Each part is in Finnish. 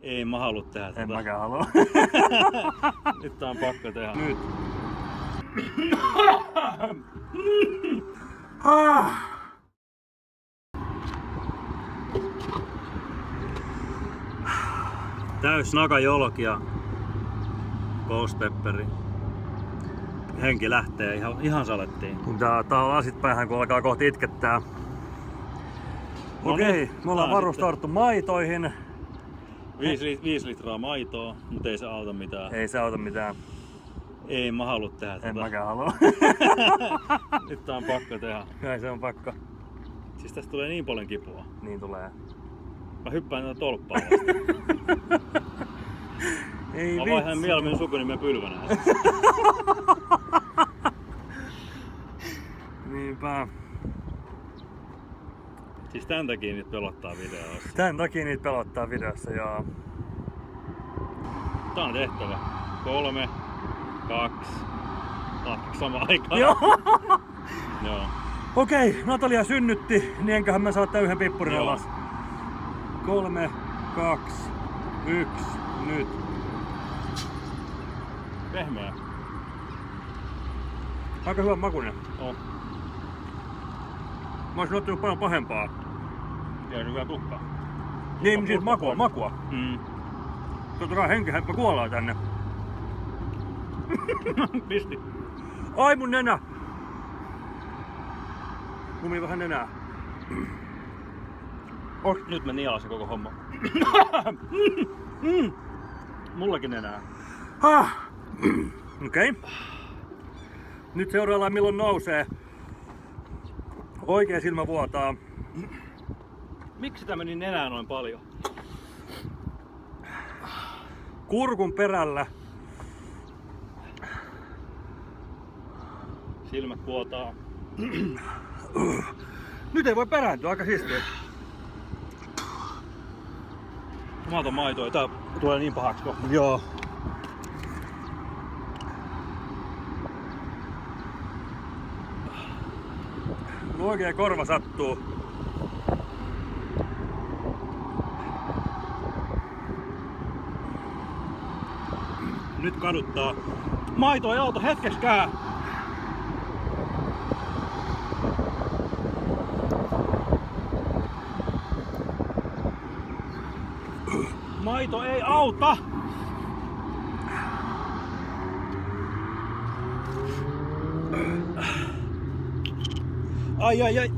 Ei mä halua tehdä tätä. En mäkään halua. Nyt tää on pakko tehdä. Nyt. Täys nakajolki ja ghost pepperi. Henki lähtee ihan salettiin. Tää on asitpäinhän kun alkaa kohti itkettää. No Okei, niin, me ollaan tää varustauduttu maitoihin. 5 litraa maitoa, mutta ei se auta mitään. Ei se auta mitään. Ei mä halua tehdä tätä. En mäkään halua. Nyt tää on pakko tehdä. Kai se on pakko. Siis tästä tulee niin paljon kipua. Niin tulee. Mä hyppään tätä tolppaa vasta. Ei Mä vaihdan mieluummin sukunimen Pylvänä. Niinpä. Siis tän takia niitä pelottaa videoissa. Tän takia niitä pelottaa videossa, joo. Tää on tehtävä. 3, 2, lähteekö samaan aikaan? Joo. Joo. Okei, Natalia synnytti, niin enköhän mä saa tää yhden pippurin Joo. alas. 3, 2, 1, nyt. Pehmeä. Aika hyvän makuinen. On. Mä olisin ottanut paljon pahempaa. Ja hyvää tukkaa. Niin, siis makua. Mm. Totta kai henkihän kuollaan tänne. Pisti. Ai mun nenä! Kumii vähän nenää. Nyt mä nialasin koko homma. Mullakin enää. Okei. Nyt seuraillaan milloin nousee. Oikea silmä vuotaa. Miksi tää meni nenään noin paljon? Kurkun perällä. Silmät vuotaa. Nyt ei voi perääntyä, aika siistiä. Tomaton maitoa, tää tulee niin pahaksi kohta. Joo. Mun oikea korva sattuu. Nyt kaduttaa. Maito ei auta hetkeskään. Maito ei auta. Ai. Ai.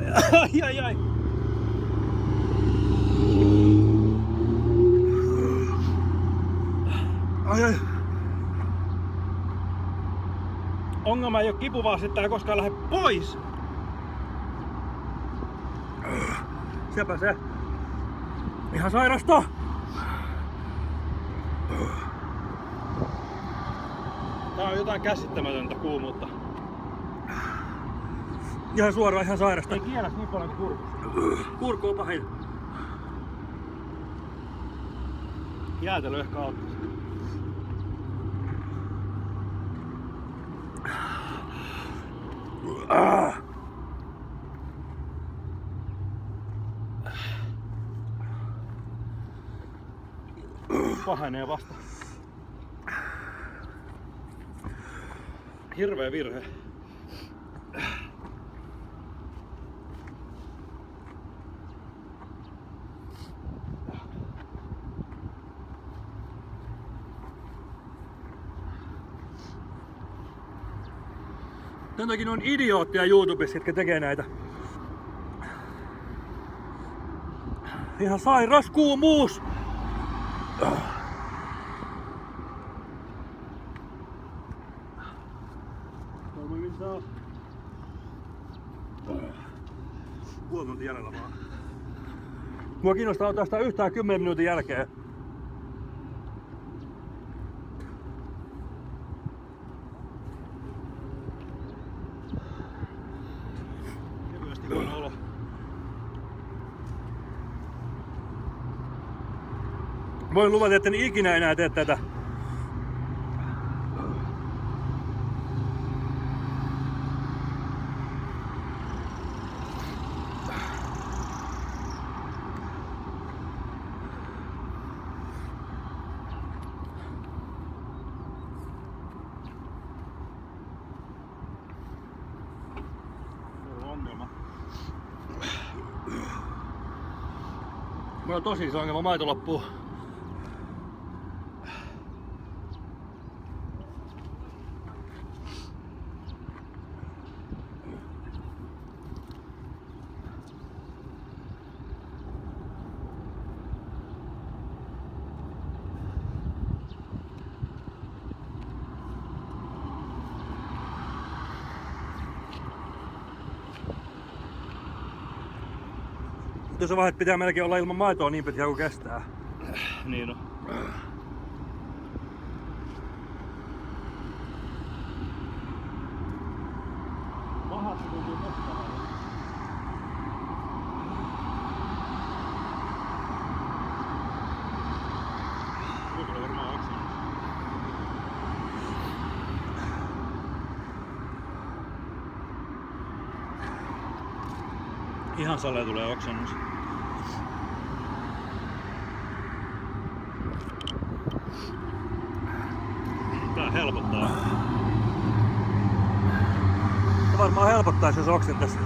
Ongelma ei oo kipu, vaan se ei koskaan lähde pois. Sepä se. Ihan sairasta. Tää on jotain käsittämätöntä kuumuutta. Ihan suoraan, ihan sairasta. Ei kiellä niin paljon kuin kurkussa. Kurku on pahin. Jäätelö ehkä auttaisi. Pahenee vasta. Hirveä virhe. Tän takia on idiootteja YouTubessa, jotka tekee näitä. Ihan sairas kuumuus! Puoli tuntia jäljellä vaan. Mua kiinnostaa tästä yhtään 10 minuutin jälkeen. Kevyesti huono olo. Voin luvata, että en ikinä enää tee tätä. on tosi iso ongelma, maito loppuu. Tuossa vaiheessa pitää melkein olla ilman maitoa niin pitkään kuin kestää. Niin on. Pahat tuntuu koskaan. Nyt on varmaan oksennus. Ihan salee tulee oksennus. Tää helpottaa. Se varmaan helpottaisi, jos oksentaisi.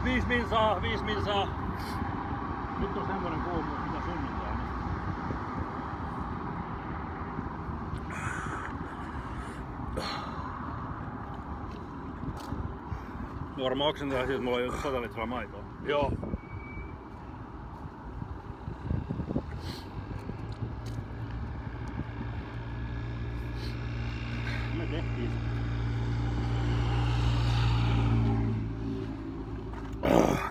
Viis minsaa. Nyt on semmonen kuumuus, mitä sunnuntaina. No varmaan oksentaa siitä, että mulla on jo 100 litraa maitoa. Joo. Me tehtiin se.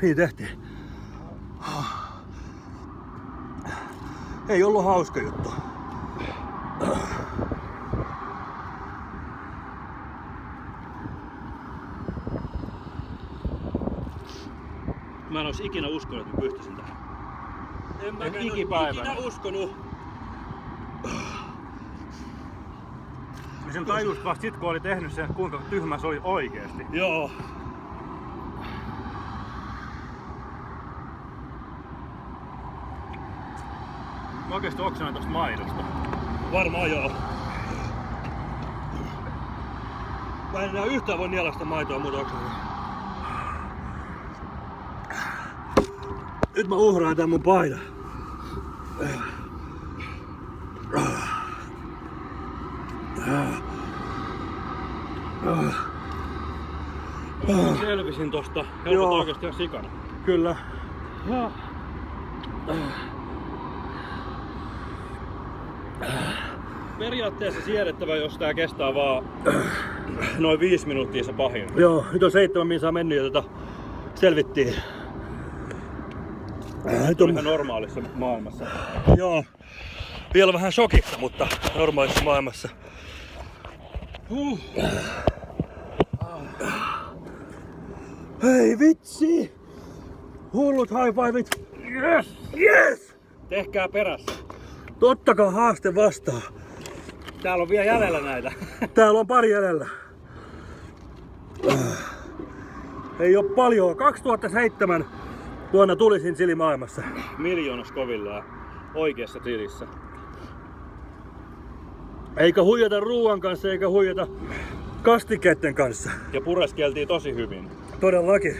Niin tehtiin. Ei ollut hauska juttu. Mä en ois ikinä uskonut, että mä pystyisin tähän. En ikipäivänä. ikinä uskonut. Mä sen tajus vasta sit, kun oli tehnyt sen, kuinka tyhmä se oli oikeesti. Joo. Mä oikeesti oksennan tosta maidosta. Varmaan joo. Mä en enää yhtään voi nielasta maitoa muuta oksennan. Nyt mä uhraan tän mun paidan. Selvisin tosta. Joo. Helpottaa oikeesti ihan sikana. Kyllä. Periaatteessa siedettävä, jos tää kestää vaan noin 5 minuuttia se pahin. Joo, nyt on 7 minsaa mennyt ja selvittiin. Nyt on ihan normaalissa maailmassa. Joo. Vielä vähän shokissa, mutta normaalissa maailmassa. Hei vitsi! Hullut high-fiveit! Yes! Yes! Tehkää perässä. Tottakaa haaste vastaan. Täällä on vielä jäljellä näitä. Täällä on pari jäljellä. Ei oo paljon. 2007 vuonna tulisin silimaailmassa. Miljoonas kovillään. Oikeassa tilissä. Eikä huijata ruuan kanssa eikä huijata kastikkeiden kanssa. Ja pureskeltiin tosi hyvin. Todellakin.